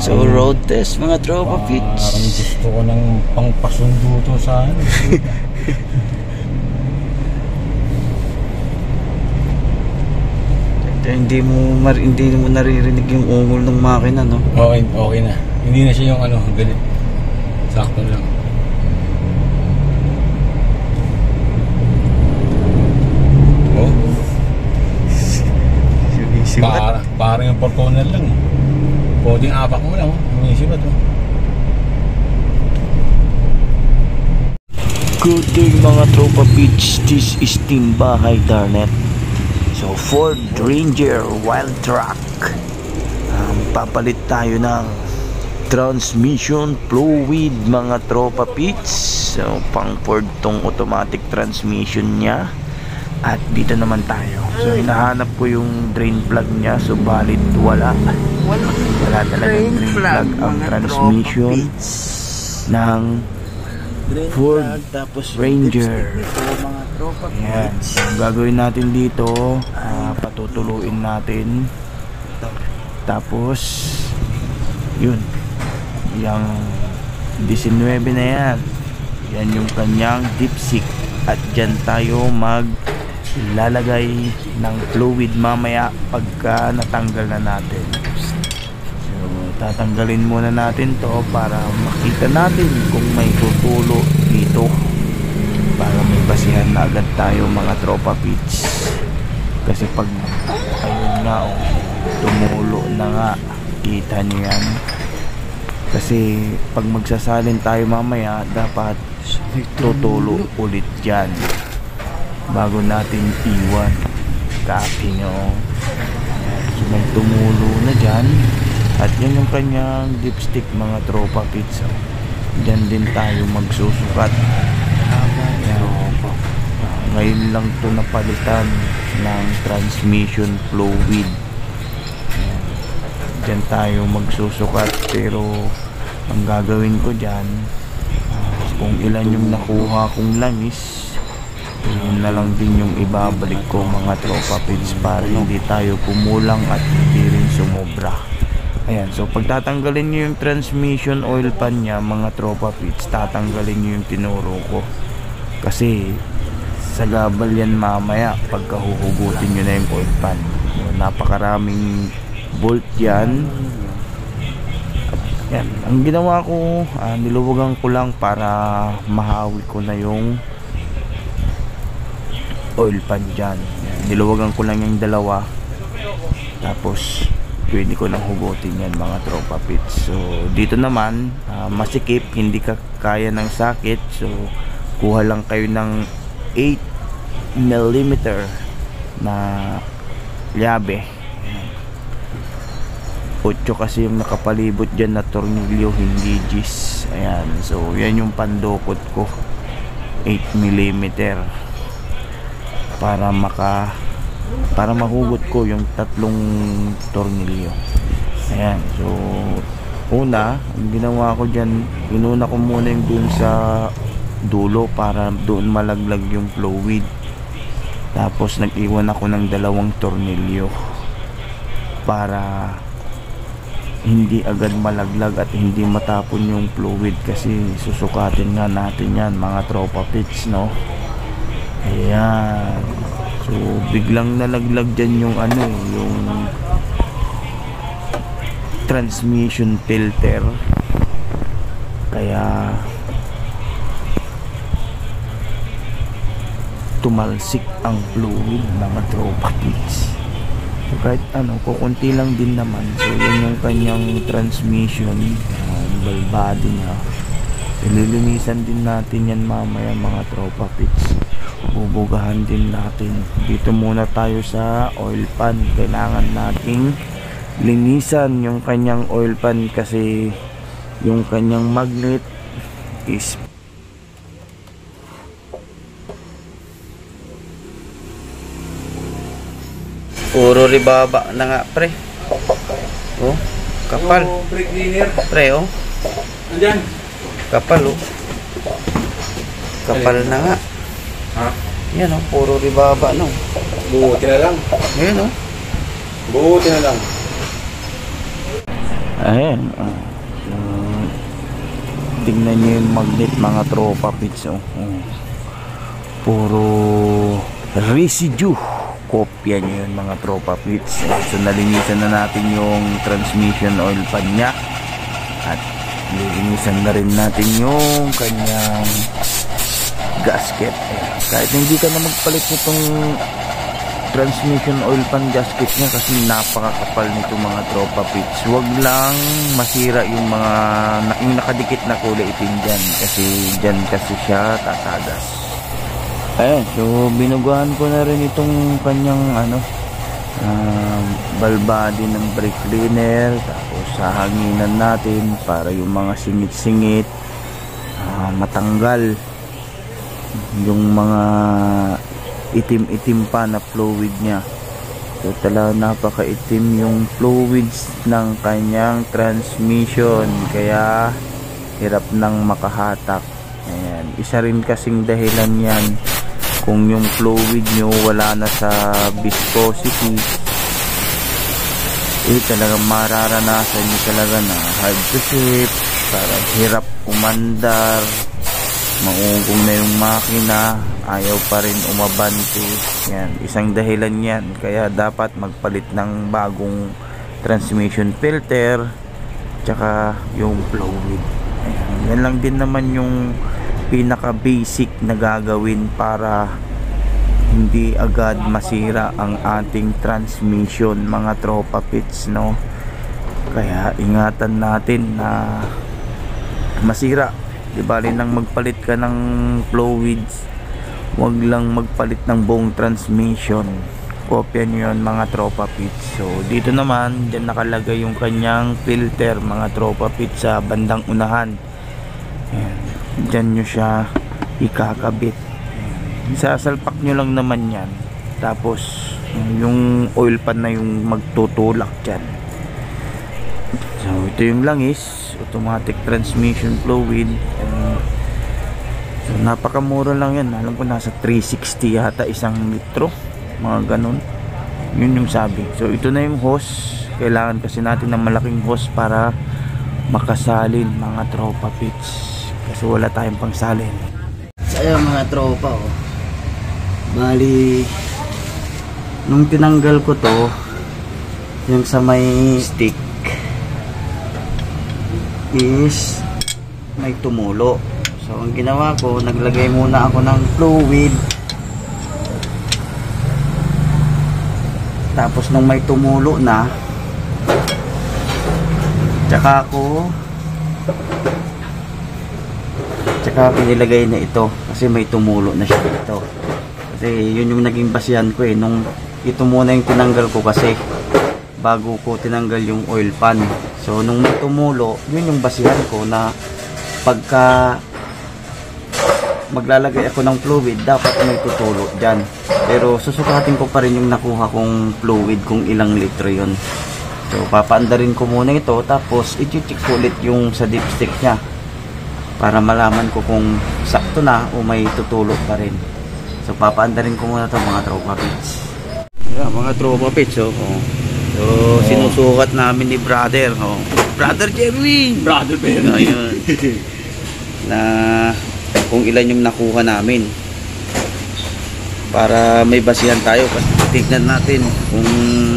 So road test mga tropa pitch. Parang gusto ko ng pangpasundo to sa ano. Hindi mo naririnig yung ungol ng makina, no? Okay na. Hindi na siya yung ano, galit. Sakto lang. Oh. Parang yung portonal lang. Pwedeng apak mo lang, umisipat oh. Good day mga tropa pitch. This is Team Bahay Darnet. So Ford Ranger Wild Track, papalit tayo ng transmission fluid mga tropa pitch. So pang Ford tong automatic transmission niya. At dito naman tayo. So hinahanap ko yung drain plug niya, subalit wala talagang drain plug ang transmission ng Ford Ranger. Yan. Ang gagawin natin dito, patutuluin natin. Tapos yun, yung 19 na yan, yan yung kanyang dipstick. At dyan tayo maglalagay ng fluid mamaya pagka natanggal na natin. So tatanggalin muna natin to para makita natin kung may tutulo dito, para may basihan na agad tayo mga tropa pitch. Kasi pag ayun nga tumulo na nga, kita nyo yan. Kasi pag magsasalin tayo mamaya, dapat tutulo ulit dyan bago natin iwan. Copy nyo. So may tumulo na dyan. At yan yung kanyang dipstick mga tropa pizza. Dyan din tayo magsusukat. Ngayon lang to napalitan ng transmission fluid. Dyan tayo magsusukat. Pero ang gagawin ko dyan, kung ilan yung nakuha kong langis, yun na lang din yung ibabalik ko mga tropa pits, para hindi tayo kumulang at hindi rin sumobra. Ayan, so pagtatanggalin nyo yung transmission oil pan nya mga tropa pits, tatanggalin nyo yung tinuro ko. Kasi sa gabal yan mamaya pagka huhugutin nyo na yung oil pan. Napakaraming bolt yan. Yan. Ang ginawa ko, niluwagan ko lang para mahawi ko na yung oil pan dyan. Yan. Niluwagan ko lang yung dalawa, tapos pwede ko nang hugutin yan mga tropa pits. So dito naman, masikip, hindi ka kaya ng sakit. So kuha lang kayo ng 8mm na llabe. 8 kasi yung nakapalibot dyan na tornilyo, hindi gis. Ayan, so yan yung pandukot ko, 8mm, para mahugot ko yung tatlong tornilyo. Ayan, so una, ang ginawa ko dyan, inuna ko muna yung dun sa dulo para doon malaglag yung fluid. Tapos nag-iwan ako ng 2 tornilyo para hindi agad malaglag at hindi matapon yung fluid, kasi susukatin nga natin yan mga tropa pits, no? Ayan, so biglang nalaglag dyan yung yung transmission filter, kaya tumalsik ang fluid mga tropa pits. So kahit kukunti lang din naman. So yan yung kanyang transmission, valve body niya. Ililinisan din natin yan mamaya mga tropa pits. Bubugahan din natin. Dito muna tayo sa oil pan. Kailangan nating linisan yung kanyang oil pan, kasi yung kanyang magnet is puro ribaba na nga pre. Oh, kapal. Pre, oh. Andyan. Kapal, oh. Kapal na nga. Ha? Yan, oh, puro ribaba, no. Buti na lang. Yan, oh. Buti na lang. Ayan. Tingnan nyo yung magnet mga tropa pits. Puro residue. Kopya nyo yun mga tropa pits. So nalinisan na natin yung transmission oil pan nya. At lilinisan na rin natin yung kanyang gasket. Kahit hindi ka na magpalit nitong transmission oil pan gasket nya kasi napakakapal nito mga tropa pits. Huwag lang masira yung mga yung nakadikit na kulay itim dyan kasi dyan kasi siya tatagas. Ayan, so binugahan ko na rin itong kanyang ball body ng brake cleaner, tapos hahanginan natin para yung mga singit-singit matanggal, yung mga itim-itim pa na fluid nya. So talaga napakaitim yung fluids ng kanyang transmission, kaya hirap nang makahatak. Ayan, isa rin kasing dahilan yan kung yung fluid nyo wala na sa viscosity, talagang mararanasan nyo talaga na hard to shift, parang hirap umandar, maugong na yung makina, ayaw pa rin umabante. Yan, isang dahilan yan, kaya dapat magpalit ng bagong transmission filter tsaka yung fluid. Ayan, yan lang din naman yung pinaka basic na gagawin para hindi agad masira ang ating transmission mga tropa pits, no? Kaya ingatan natin na masira. Di bali nang magpalit ka ng fluids, wag lang magpalit ng buong transmission. Kopya nyo yun mga tropa pits. So dito naman, dyan nakalagay yung kanyang filter mga tropa pits sa bandang unahan. Ayan, dyan nyo siya ikakabit. Sasalpak nyo lang naman yan, tapos yung oil pan na yung magtutulak dyan. So ito yung langis, automatic transmission fluid. So napakamura lang yan, alam ko nasa 360 yata isang litro, mga ganun, yun yung sabi. So ito na yung hose, kailangan kasi natin ng malaking hose para makasalin mga tropa pits, kasi wala tayong pang salin. So ayun mga tropa, bali nung tinanggal ko to, yung sa may stick is may tumulo. So ang ginawa ko, naglagay muna ako ng fluid, tapos nung may tumulo na, tsaka ako nilagay na ito kasi may tumulo na siya dito. Kasi yun yung naging basihan ko nung ito muna yung tinanggal ko kasi bago ko tinanggal yung oil pan. So nung may tumulo, yun yung basihan ko na pagka maglalagay ako ng fluid, dapat may tutulo dyan. Pero susukatin ko pa rin yung nakuha kong fluid kung ilang litro yun. So papaandarin ko muna ito, tapos i-check ko ulit yung sa dipstick nya para malaman ko kung sakto na o may tutulo pa rin. So papaandarin ko muna ito mga tropa pits. Yeah, mga tropa pits. So sinusukat namin ni brother. Brother Jerry! Brother Ben! Ayun. Na kung ilan yung nakuha namin, para may basihan tayo. Kasi tignan natin kung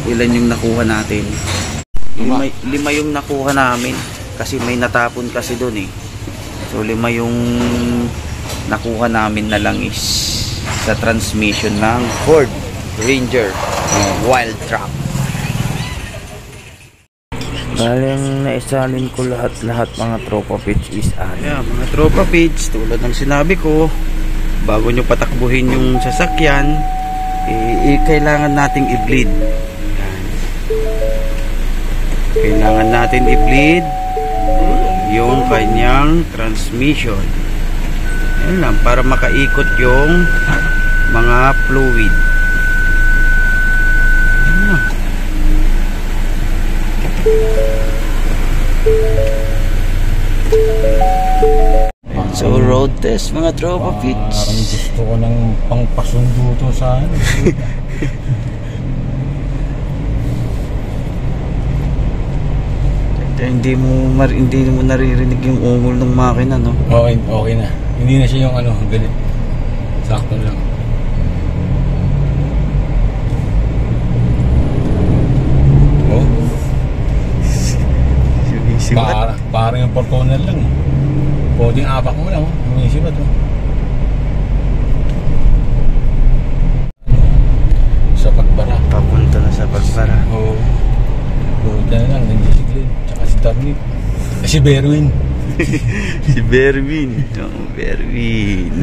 ilan yung nakuha natin. Lima yung nakuha namin kasi may natapon kasi doon So 5 yung nakuha namin na langis sa transmission ng Ford Ranger Wildtrak. Balang naisalin ko lahat mga tropa pits is mga tropa pits, tulad ng sinabi ko, bago nyo patakbuhin yung sasakyan, kailangan nating i-bleed. Kailangan natin i-bleed yung kanyang transmission. Yan lang, para makaikot yung mga fluid. So road test mga tropa pits. Parang gusto ko ng pangpasundo to sa Ito Kaya hindi mo naririnig yung ungol ng makina, no? Okay, okay na. Hindi na siya yung ano, ganit. Sakto lang. Oh, Sibat. parang yung Fortuner lang. Pwedeng apak mo lang. Umisip to. Sa pagbara. Papunta na sa pagbara. Oo. Buta na lang, nandiyan si Glenn. Tsaka si Darwin. Si Berwin. Si Berwin. Oh, Berwin.